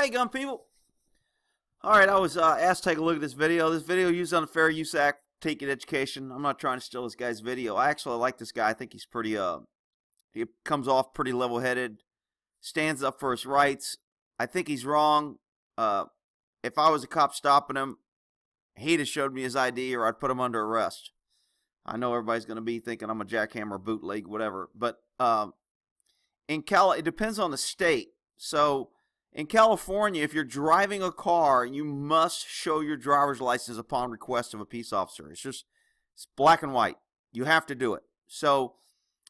Hey, gun people. All right, I was asked to take a look at this video. This video used on the Fair Use Act, Ticket Education. I'm not trying to steal this guy's video. I actually like this guy. I think he's pretty, he comes off pretty level-headed, stands up for his rights. I think he's wrong. If I was a cop stopping him, he'd have showed me his ID or I'd put him under arrest. I know everybody's going to be thinking I'm a jackhammer, bootleg, whatever. But it depends on the state. So in California, if you're driving a car, you must show your driver's license upon request of a peace officer. It's black and white. You have to do it. So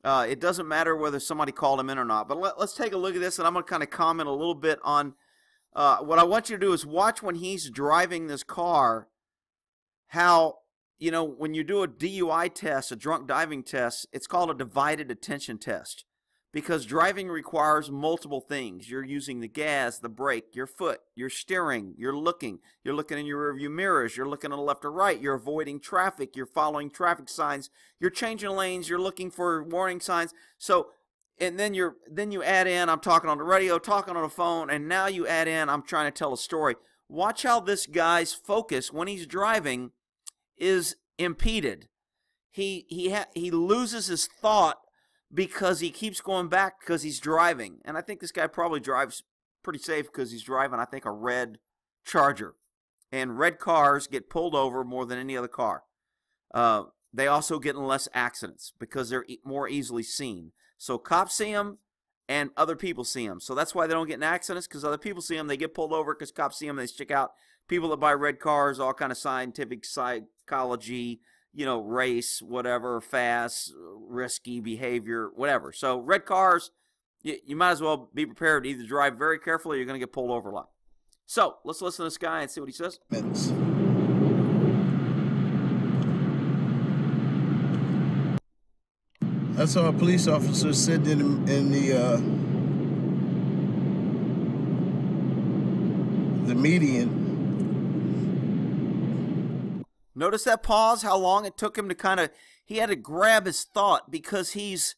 it doesn't matter whether somebody called him in or not. But let's take a look at this, and I'm going to kind of comment a little bit on what I want you to do is watch when he's driving this car, how, you know, when you do a DUI test, a drunk driving test, it's called a divided attention test. Because driving requires multiple things. You're using the gas, the brake, your foot, you're steering, you're looking in your rearview mirrors, you're looking to the left or right, you're avoiding traffic, you're following traffic signs, you're changing lanes, you're looking for warning signs. So, and then you add in, I'm talking on the radio, talking on the phone, and now you add in, I'm trying to tell a story. Watch how this guy's focus when he's driving is impeded. He loses his thought because he keeps going back because he's driving. And I think this guy probably drives pretty safe because he's driving, I think, a red Charger. And red cars get pulled over more than any other car. They also get in less accidents because they're more easily seen. So cops see them and other people see them. So that's why they don't get in accidents, because other people see them. They get pulled over because cops see them. They stick out. People that buy red cars, all kind of scientific psychology, you know, race, whatever, fast, risky behavior, whatever. So red cars, you might as well be prepared to either drive very carefully or you're going to get pulled over a lot. So let's listen to this guy and see what he says. I saw a police officer sitting in the median. Notice that pause, how long it took him to kind of, he had to grab his thought because he's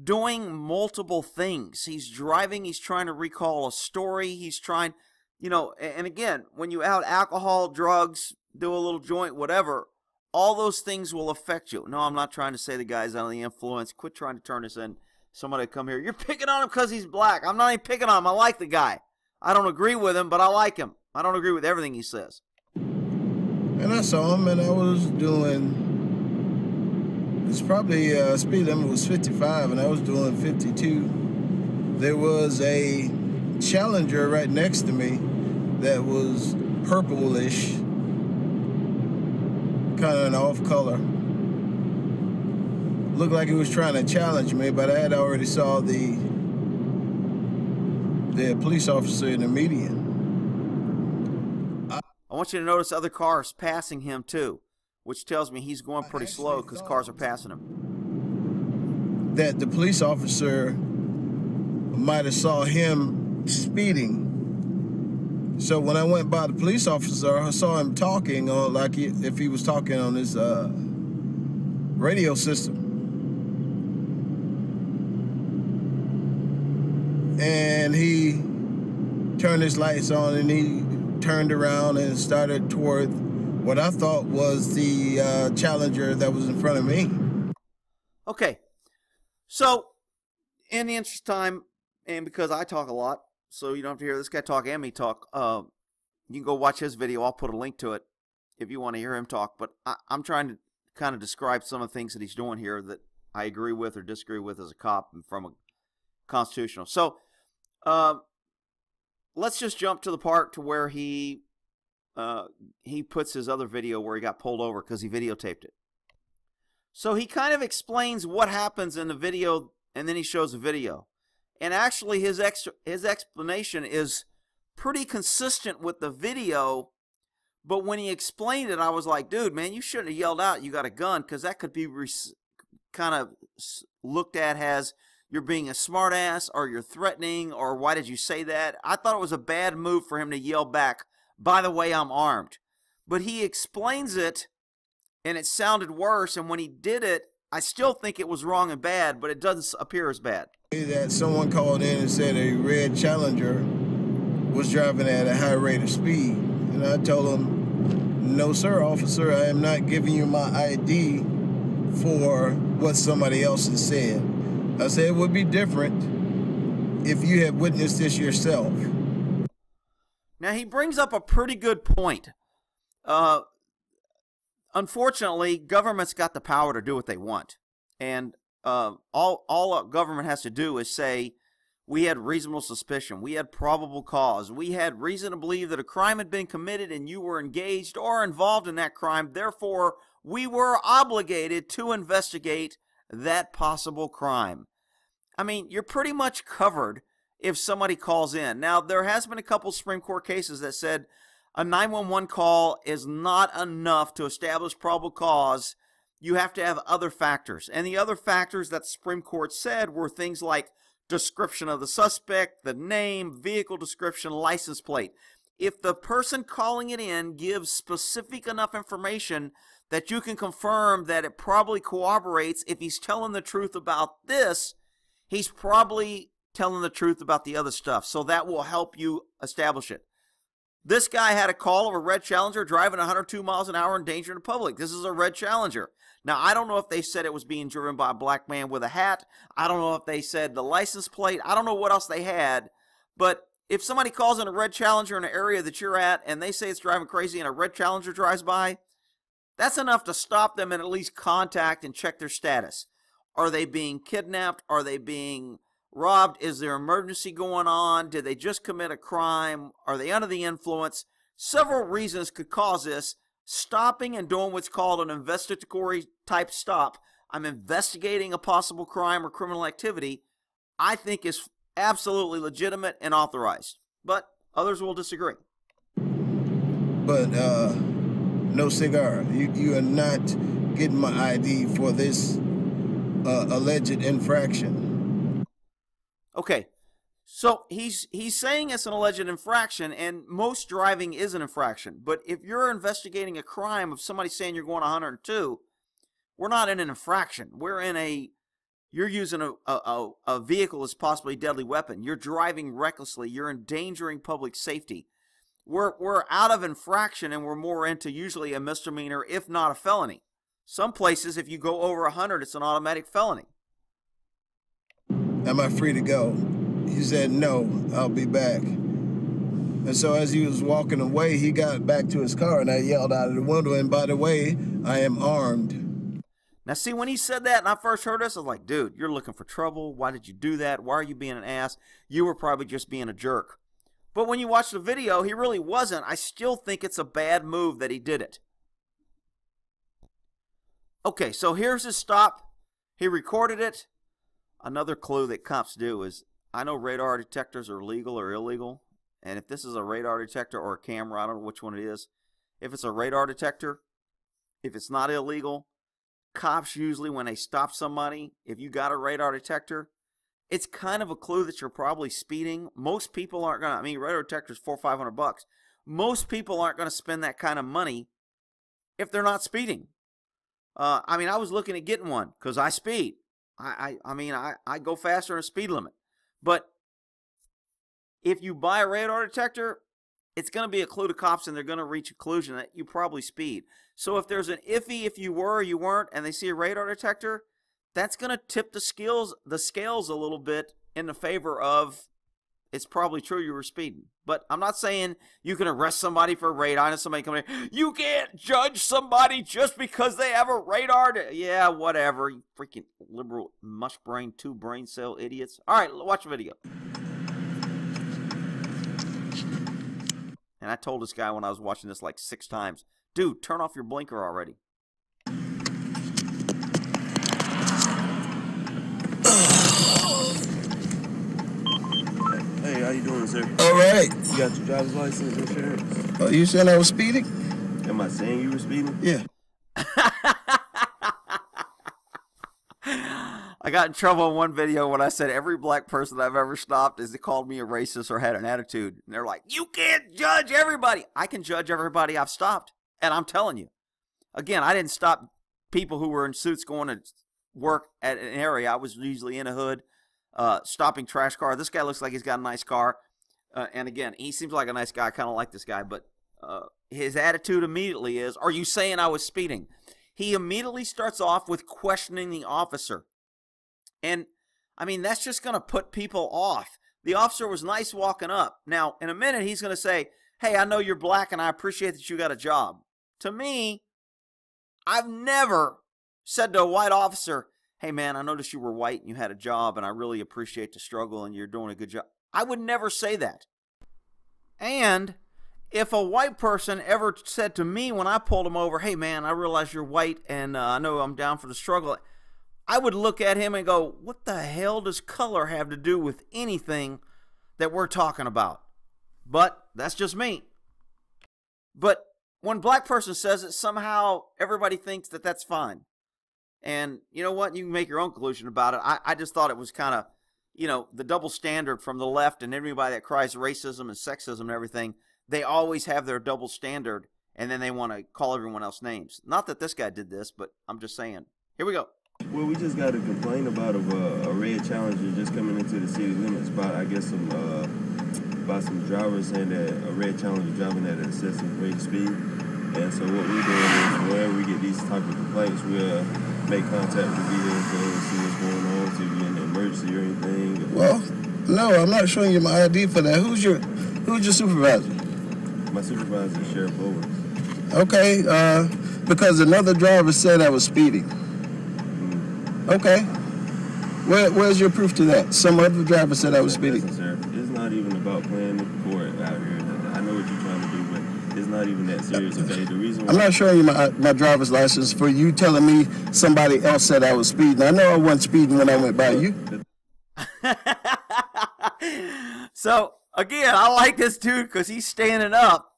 doing multiple things. He's driving, he's trying to recall a story, he's trying, you know, and again, when you out alcohol, drugs, do a little joint, whatever, all those things will affect you. No, I'm not trying to say the guy's under the influence. Quit trying to turn this in. Somebody come here. You're picking on him because he's black. I'm not even picking on him. I like the guy. I don't agree with him, but I like him. I don't agree with everything he says. And I saw him, and I was doing, it's probably, speed limit was 55, and I was doing 52. There was a Challenger right next to me that was purplish, kind of an off color. Looked like he was trying to challenge me, but I had already saw the police officer in the median. I want you to notice other cars passing him too, which tells me he's going pretty slow because cars are passing him. That the police officer might have saw him speeding. So when I went by the police officer, I saw him talking on if he was talking on his radio system. And he turned his lights on and he turned around and started toward what I thought was the Challenger that was in front of me. Okay, so in the interest of time, and because I talk a lot, so you don't have to hear this guy talk and me talk, you can go watch his video. I'll put a link to it if you want to hear him talk. But I'm trying to kind of describe some of the things that he's doing here that I agree with or disagree with as a cop and from a constitutional. So let's just jump to the part to where he puts his other video where he got pulled over because he videotaped it. So he kind of explains what happens in the video, and then he shows the video. And actually his explanation is pretty consistent with the video, but when he explained it, I was like, dude, man, you shouldn't have yelled out you got a gun, because that could be kind of looked at as you're being a smartass, or you're threatening, or why did you say that? I thought it was a bad move for him to yell back, by the way, I'm armed. But he explains it, and it sounded worse, and when he did it, I still think it was wrong and bad, but it doesn't appear as bad. That someone called in and said a red Challenger was driving at a high rate of speed. And I told him, no, sir, officer, I am not giving you my ID for what somebody else has said. I said it would be different if you had witnessed this yourself. Now, he brings up a pretty good point. Unfortunately, government's got the power to do what they want. And all government has to do is say, we had reasonable suspicion, we had probable cause, we had reason to believe that a crime had been committed and you were engaged or involved in that crime. Therefore, we were obligated to investigate that possible crime. I mean, you're pretty much covered if somebody calls in. Now, there has been a couple Supreme Court cases that said a 911 call is not enough to establish probable cause. You have to have other factors. And the other factors that the Supreme Court said were things like description of the suspect, the name, vehicle description, license plate. If the person calling it in gives specific enough information that you can confirm that it probably corroborates, if he's telling the truth about this, he's probably telling the truth about the other stuff. So that will help you establish it. This guy had a call of a red Challenger driving 102 miles an hour endangering the public. This is a red Challenger. Now, I don't know if they said it was being driven by a black man with a hat. I don't know if they said the license plate. I don't know what else they had. But if somebody calls in a red Challenger in an area that you're at and they say it's driving crazy and a red Challenger drives by, that's enough to stop them and at least contact and check their status. Are they being kidnapped? Are they being robbed? Is there emergency going on? Did they just commit a crime? Are they under the influence? Several reasons could cause this. Stopping and doing what's called an investigatory type stop, I'm investigating a possible crime or criminal activity, I think is absolutely legitimate and authorized. But others will disagree. But no cigar. You are not getting my ID for this alleged infraction. Okay, so he's saying it's an alleged infraction, and most driving is an infraction. But if you're investigating a crime of somebody saying you're going 102, we're not in an infraction. We're in a, you're using a vehicle as possibly a deadly weapon. You're driving recklessly. You're endangering public safety. We're out of infraction, and we're more into usually a misdemeanor, if not a felony. Some places, if you go over 100, it's an automatic felony. Am I free to go? He said, no, I'll be back. And so as he was walking away, he got back to his car, and I yelled out of the window, and by the way, I am armed. Now, see, when he said that and I first heard this, I was like, dude, you're looking for trouble. Why did you do that? Why are you being an ass? You were probably just being a jerk. But when you watch the video, he really wasn't. I still think it's a bad move that he did it. Okay, so here's his stop. He recorded it. Another clue that cops do is, I know radar detectors are legal or illegal. And if this is a radar detector or a camera, I don't know which one it is. If it's a radar detector, if it's not illegal, cops usually, when they stop somebody, if you got a radar detector, it's kind of a clue that you're probably speeding. Most people aren't going to, I mean, radar detector is $400 or $500. Most people aren't going to spend that kind of money if they're not speeding. I mean, I was looking at getting one because I speed. I mean, I go faster than a speed limit. But if you buy a radar detector, it's going to be a clue to cops, and they're going to reach a conclusion that you probably speed. So if there's an iffy, if you were or you weren't, and they see a radar detector, that's going to tip the scales a little bit in the favor of it's probably true you were speeding. But I'm not saying you can arrest somebody for a radar. I know somebody coming in, you can't judge somebody just because they have a radar. Yeah, whatever. You freaking liberal mush brain, two brain cell idiots. All right, watch the video. And I told this guy when I was watching this like 6 times, dude, turn off your blinker already. Hey, how you doing, sir? All right. You got your driver's license, insurance? Oh, you saying I was speeding? Am I saying you were speeding? Yeah. I got in trouble in one video when I said every black person I've ever stopped is they called me a racist or had an attitude. And they're like, you can't judge everybody. I can judge everybody I've stopped. And I'm telling you. Again, I didn't stop people who were in suits going to work at an area. I was usually in a hood, stopping trash car. This guy looks like he's got a nice car. and again, he seems like a nice guy. I kind of like this guy, but his attitude immediately is, are you saying I was speeding? He immediately starts off with questioning the officer. And, I mean, that's just going to put people off. The officer was nice walking up. Now, in a minute, he's going to say, hey, I know you're black and I appreciate that you got a job. To me, I've never said to a white officer, hey, man, I noticed you were white and you had a job and I really appreciate the struggle and you're doing a good job. I would never say that. And if a white person ever said to me when I pulled him over, hey, man, I realize you're white and I know I'm down for the struggle, I would look at him and go, what the hell does color have to do with anything that we're talking about? But that's just me. But when a black person says it, somehow everybody thinks that that's fine. And you know what? You can make your own conclusion about it. I just thought it was kind of, you know, the double standard from the left and everybody that cries racism and sexism and everything. They always have their double standard, and then they want to call everyone else names. Not that this guy did this, but I'm just saying. Here we go. Well, we just got a complaint about a red Challenger just coming into the city limits by, I guess, by some drivers saying that a red Challenger driving at an excessive rate of speed. And so what we're doing is whenever we get these type of complaints, we'll make contact with the vehicle and see what's going on, see if you're in an emergency or anything. Well, no, I'm not showing you my ID for that. Who's your supervisor? My supervisor is Sheriff Owens. Okay, because another driver said I was speeding. Okay. Where's your proof to that? Some other driver said I was speeding. Listen, sir, it's not even about playing the court out here. I know what you're trying to do, but it's not even that serious, okay? The reason why I'm not showing you my driver's license for you telling me somebody else said I was speeding. I know I wasn't speeding when I went by you. So, again, I like this dude because he's standing up.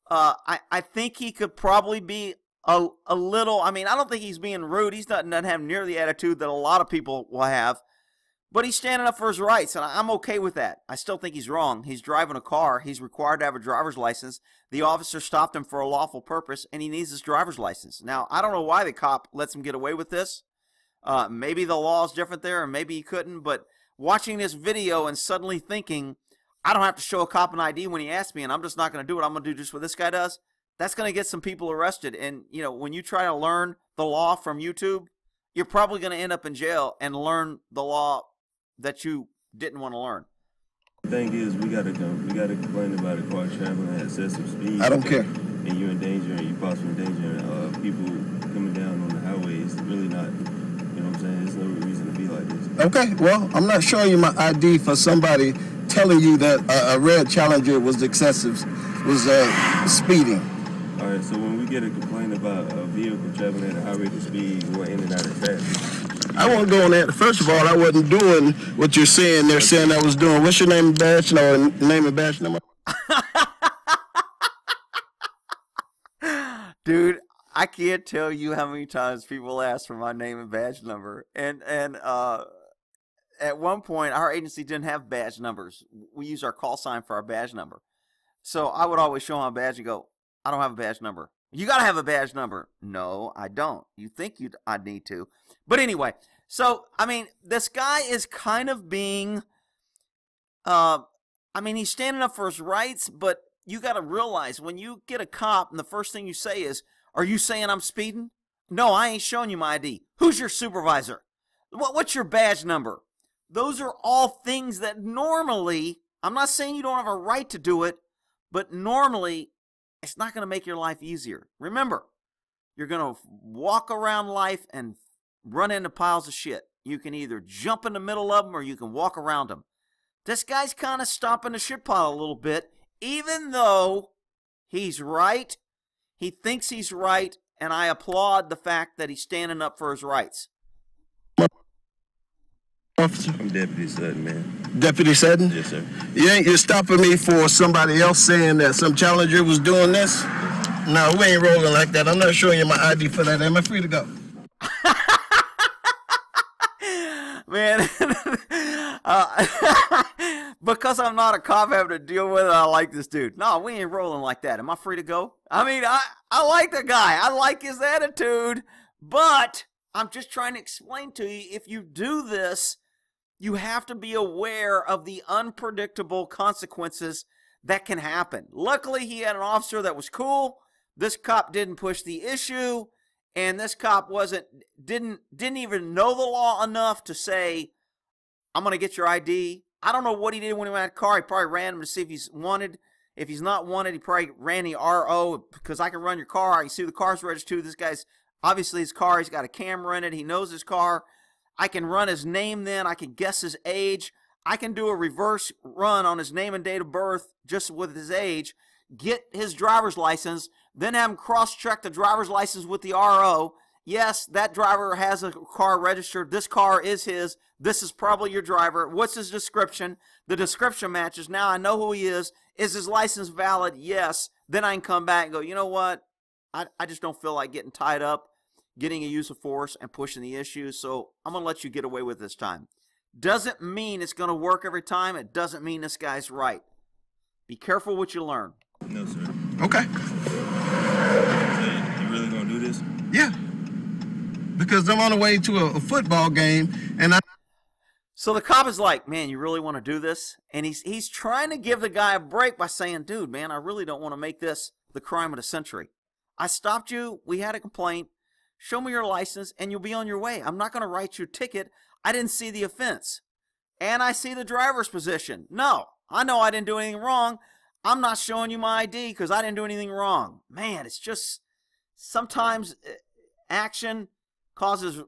I think he could probably be a little, I mean, I don't think he's being rude. He's doesn't have near the attitude that a lot of people will have. But he's standing up for his rights, and I'm okay with that. I still think he's wrong. He's driving a car. He's required to have a driver's license. The officer stopped him for a lawful purpose, and he needs his driver's license. Now, I don't know why the cop lets him get away with this. Maybe the law is different there, or maybe he couldn't. But watching this video and suddenly thinking, I don't have to show a cop an ID when he asks me, and I'm just not going to do it. I'm going to do just what this guy does. That's going to get some people arrested. And, you know, when you try to learn the law from YouTube, you're probably going to end up in jail and learn the law that you didn't want to learn. The thing is, we got to complain about a car traveling at excessive speed. I don't care. And you're in danger, and you're possibly endangering people coming down on the highway. It's really not, you know what I'm saying? There's no reason to be like this. Okay, well, I'm not showing you my ID for somebody telling you that a red Challenger was excessive, was speeding. All right, so when we get a complaint about a vehicle traveling at a high rate of speed, we're in and out of traffic. I won't go on that. First of all, I wasn't doing what you're saying they're saying I was doing. What's your name and badge number? Name and badge number? Dude, I can't tell you how many times people ask for my name and badge number. And at one point, our agency didn't have badge numbers. We used our call sign for our badge number. So I would always show my badge and go, I don't have a badge number. You got to have a badge number. No, I don't. You think I need to. But anyway, so, I mean, this guy is kind of being, I mean, he's standing up for his rights, but you got to realize when you get a cop and the first thing you say is, are you saying I'm speeding? No, I ain't showing you my ID. Who's your supervisor? What's your badge number? Those are all things that normally, I'm not saying you don't have a right to do it, but normally it's not going to make your life easier. Remember, you're going to walk around life and run into piles of shit. You can either jump in the middle of them or you can walk around them. This guy's kind of stomping the shit pile a little bit, even though he's right. He thinks he's right, and I applaud the fact that he's standing up for his rights. Officer? I'm Deputy Sutton, man. Deputy Sutton? Yes, sir. You're stopping me for somebody else saying that some Challenger was doing this? No, we ain't rolling like that. I'm not showing you my ID for that. Am I free to go? Man, because I'm not a cop having to deal with it, I like this dude. No, we ain't rolling like that. Am I free to go? I mean, I like the guy. I like his attitude, but I'm just trying to explain to you, if you do this, You have to be aware of the unpredictable consequences that can happen. Luckily, he had an officer that was cool. This cop didn't push the issue, and this cop didn't even know the law enough to say, I'm going to get your ID. I don't know what he did when he went in the car. He probably ran him to see if he's wanted. If he's not wanted, he probably ran the RO, because I can run your car. I can see the car's registered to. This guy's, obviously his car, he's got a camera in it. He knows his car. I can run his name then. I can guess his age. I can do a reverse run on his name and date of birth just with his age, get his driver's license, then have him cross-check the driver's license with the RO. Yes, that driver has a car registered. This car is his. This is probably your driver. What's his description? The description matches. Now I know who he is. Is his license valid? Yes. Then I can come back and go, you know what? I just don't feel like getting tied up, getting a use of force, and pushing the issue, so I'm going to let you get away with this time. Doesn't mean it's going to work every time. It doesn't mean this guy's right. Be careful what you learn. No, sir. Okay. So you really gonna do this? Yeah. Because I'm on the way to a football game, and So the cop is like, man, you really want to do this? And he's trying to give the guy a break by saying, dude, man, I really don't want to make this the crime of the century. I stopped you. We had a complaint. Show me your license, and you'll be on your way. I'm not going to write you a ticket. I didn't see the offense. And I see the driver's position. No, I know I didn't do anything wrong. I'm not showing you my ID because I didn't do anything wrong. Man, it's just sometimes action causes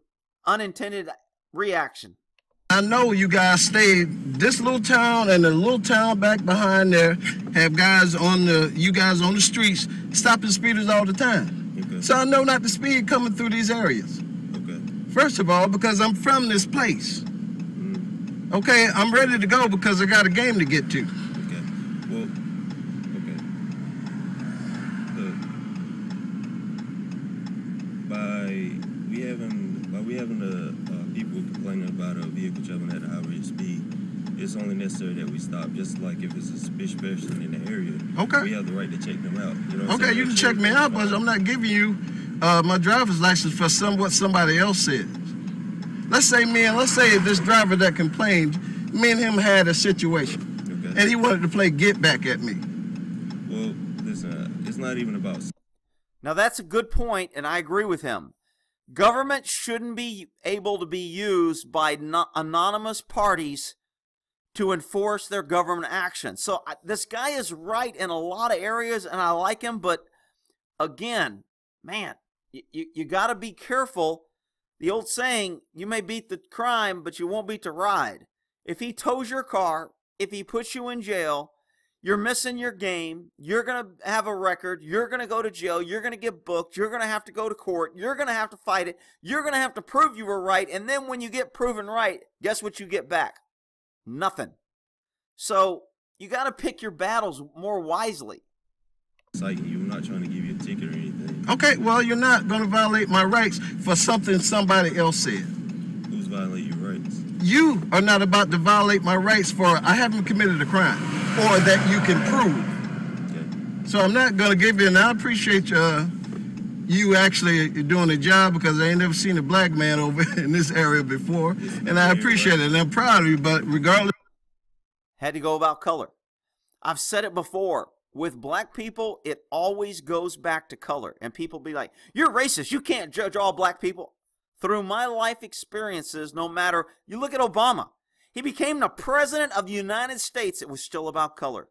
unintended reaction. I know you guys stayed this little town and the little town back behind there have guys on the streets stopping speeders all the time. Okay. So I know not to speed coming through these areas. Okay. First of all, because I'm from this place. Okay, I'm ready to go because I got a game to get to. Okay. Well, okay. Look, by we having people complaining about a vehicle traveling at a high rate of speed, it's only necessary that we stop. Just like if it's a suspicious person in the area, okay, we have the right to check them out. You know okay, you can check me out, but I'm not giving you my driver's license for what somebody else said. Let's say this driver that complained, me and him had a situation, okay, and he wanted to play get back at me. Well, listen, it's not even about. Now that's a good point, and I agree with him. Government shouldn't be able to be used by anonymous parties to enforce their government action. So this guy is right in a lot of areas, and I like him, but again, man, you got to be careful. The old saying, you may beat the crime, but you won't beat the ride. If he tows your car, if he puts you in jail, you're missing your game. You're going to have a record. You're going to go to jail. You're going to get booked. You're going to have to go to court. You're going to have to fight it. You're going to have to prove you were right. And then when you get proven right, guess what you get back? Nothing. So you got to pick your battles more wisely. Citing you, I'm not trying to give you a ticket or anything. Okay, well, you're not going to violate my rights for something somebody else said. Who's violating your rights? You are not about to violate my rights for I haven't committed a crime or that you can prove. Okay. So I'm not going to give you, and I appreciate you actually doing the job because I ain't never seen a black man over in this area before, and I appreciate it, and I'm proud of you, but regardless. Had to go about color. I've said it before. With black people, it always goes back to color. And people be like, you're racist. You can't judge all black people. Through my life experiences, no matter, you look at Obama. He became the president of the United States. It was still about color.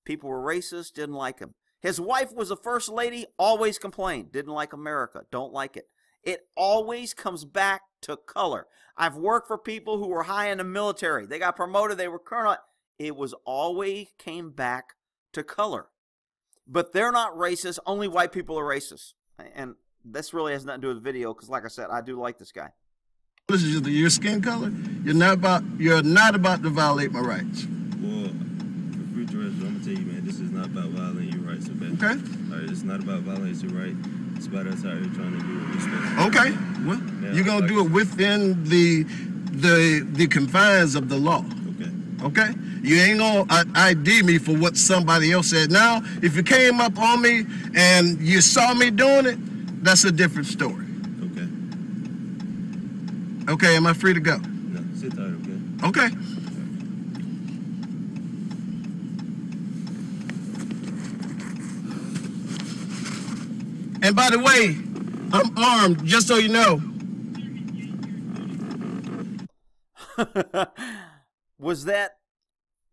People were racist, didn't like him. His wife was the first lady, always complained. Didn't like America, don't like it. It always comes back to color. I've worked for people who were high in the military. They got promoted, they were colonel. It was always came back to color. But they're not racist. Only white people are racist. And this really has nothing to do with the video because, like I said, I do like this guy. This is your skin color. You're not about to violate my rights. Well, for future reference, I'm gonna tell you, man, this is not about violating your rights, okay? Okay. All right, it's not about violating your rights. It's about us out here trying to do what we're supposed to do. Okay. Well, now, you're gonna do it within the confines of the law. Okay. Okay. You ain't gonna ID me for what somebody else said. Now, if you came up on me and you saw me doing it, that's a different story. Okay. Okay, am I free to go? No, sit tight, okay? Okay. And by the way, I'm armed, just so you know. Was that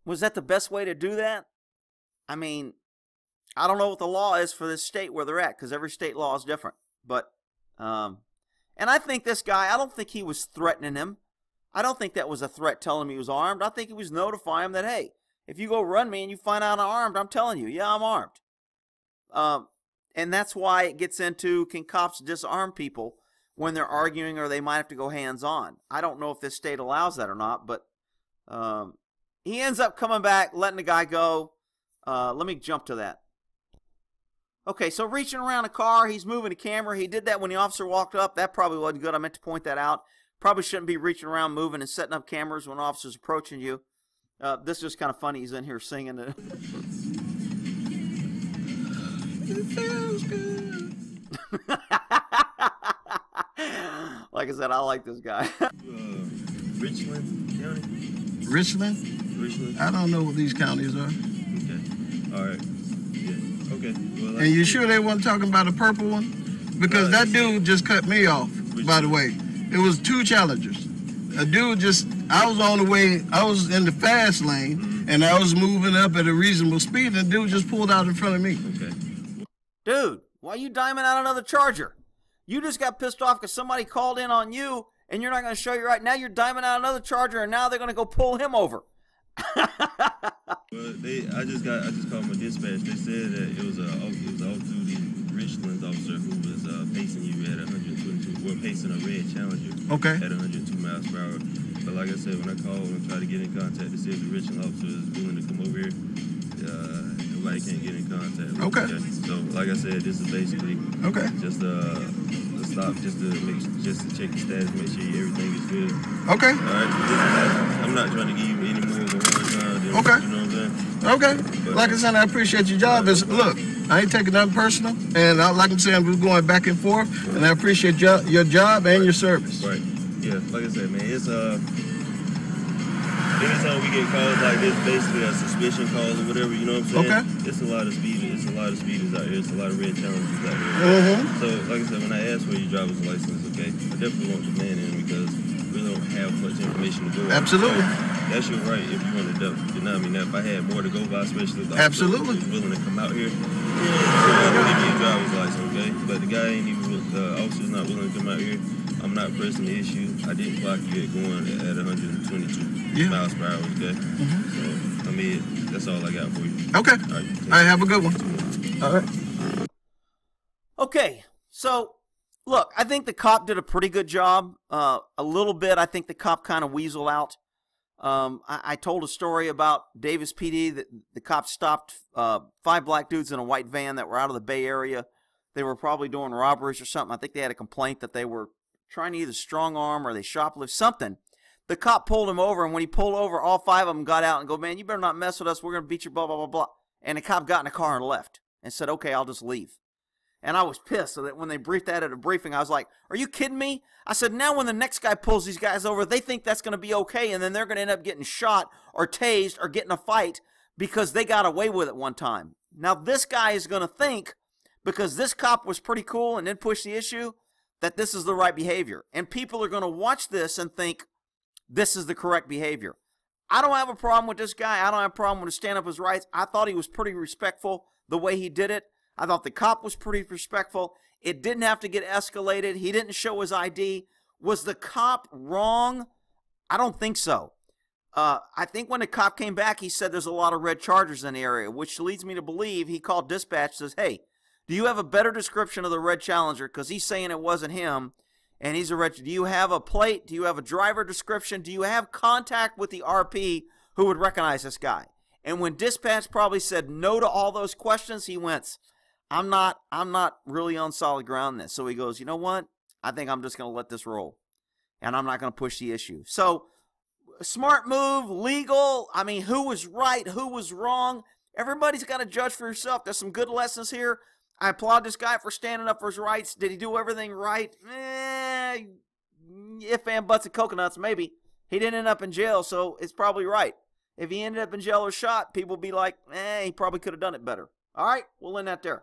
the best way to do that? I mean, I don't know what the law is for this state where they're at, because every state law is different. But, and I think this guy, I don't think he was threatening him. I don't think that was a threat telling him he was armed. I think he was notifying him that, hey, if you go run me and you find out I'm armed, I'm telling you, yeah, I'm armed. And that's why it gets into, can cops disarm people when they're arguing, or they might have to go hands-on. I don't know if this state allows that or not, but he ends up coming back, letting the guy go. Let me jump to that. Okay, so reaching around a car, he's moving the camera. He did that when the officer walked up. That probably wasn't good. I meant to point that out. Probably shouldn't be reaching around, moving, and setting up cameras when officers approaching you. This is just kind of funny. He's in here singing. It feels good. Like I said, I like this guy. Richland County? Richland? Richland. I don't know what these counties are. Okay. All right. Yeah. Okay. Well, And you sure they weren't talking about a purple one? Because that dude just cut me off, by the way. It was two challengers. A dude just, I was on the way, I was in the fast lane, and I was moving up at a reasonable speed, and the dude just pulled out in front of me. Okay. Dude, why are you diming out another charger? You just got pissed off because somebody called in on you, and you're not going to show you right. Now you're diming out another charger, and now they're going to go pull him over. Well, I just called my dispatch. They said that it was off-duty Richlands officer who was pacing you at 122. Well, pacing a red Challenger. Okay. At 102 miles per hour. But like I said, when I called and tried to get in contact to see if the Richland officer is willing to come over here, nobody can't get in contact. Okay. So, like I said, this is basically just a stop, just to check the status, make sure everything is good. Okay. All right. I'm not trying to give you any more of a hard time. Okay. You know what I'm saying? Okay. But, like I said, I appreciate your job. Look, I ain't taking nothing personal, and like I'm saying, we're going back and forth, and I appreciate your job and your service. Right. Yeah. Like I said, man, it's anytime we get calls like this, basically a suspicion call or whatever, you know what I'm saying? Okay. It's a lot of speeders. It's a lot of speeders out here. It's a lot of red challenges out here. So, like I said, when I asked for your driver's license, okay, I definitely want the man in because we don't have much information to go on. Absolutely. That's your right if you want to deny me. Now, if I had more to go by, especially if the Absolutely. officer was willing to come out here, I'll give you a driver's license, okay? But the guy ain't even, the officer's not willing to come out here. I'm not pressing the issue. I didn't clock you at going at 122 miles per hour, okay? So, I mean, that's all I got for you. Okay. All right, have a good one. All right. Okay, so look, I think the cop did a pretty good job. A little bit, I think the cop kind of weaseled out. I told a story about Davis PD that the cops stopped 5 black dudes in a white van that were out of the Bay Area. They were probably doing robberies or something. I think they had a complaint that they were trying to either strong arm or they shoplift something. The cop pulled him over, and when he pulled over, all 5 of them got out and go, man, you better not mess with us. We're going to beat you, blah, blah, blah, blah. And the cop got in a car and left and said, okay, I'll just leave. And I was pissed. So that when they briefed that at a briefing, I was like, are you kidding me? I said, now when the next guy pulls these guys over, they think that's going to be okay, and then they're going to end up getting shot or tased or getting a fight because they got away with it one time. Now this guy is going to think, because this cop was pretty cool and didn't push the issue, that this is the right behavior. And people are going to watch this and think this is the correct behavior. I don't have a problem with this guy. I don't have a problem with his stand up his rights. I thought he was pretty respectful the way he did it. I thought the cop was pretty respectful. It didn't have to get escalated. He didn't show his ID. Was the cop wrong? I don't think so. I think when the cop came back, he said there's a lot of red Chargers in the area, which leads me to believe he called dispatch, says, hey, do you have a better description of the red Challenger? Because he's saying it wasn't him, and he's a red. Do you have a plate? Do you have a driver description? Do you have contact with the RP who would recognize this guy? And when dispatch probably said no to all those questions, he went, I'm not really on solid ground in this. So he goes, you know what? I think I'm just going to let this roll, and I'm not going to push the issue. So smart move, legal. I mean, who was right? Who was wrong? Everybody's got to judge for yourself. There's some good lessons here. I applaud this guy for standing up for his rights. Did he do everything right? If and buts and coconuts, maybe. He didn't end up in jail, so it's probably right. If he ended up in jail or shot, people would be like, he probably could have done it better. All right, we'll end that there.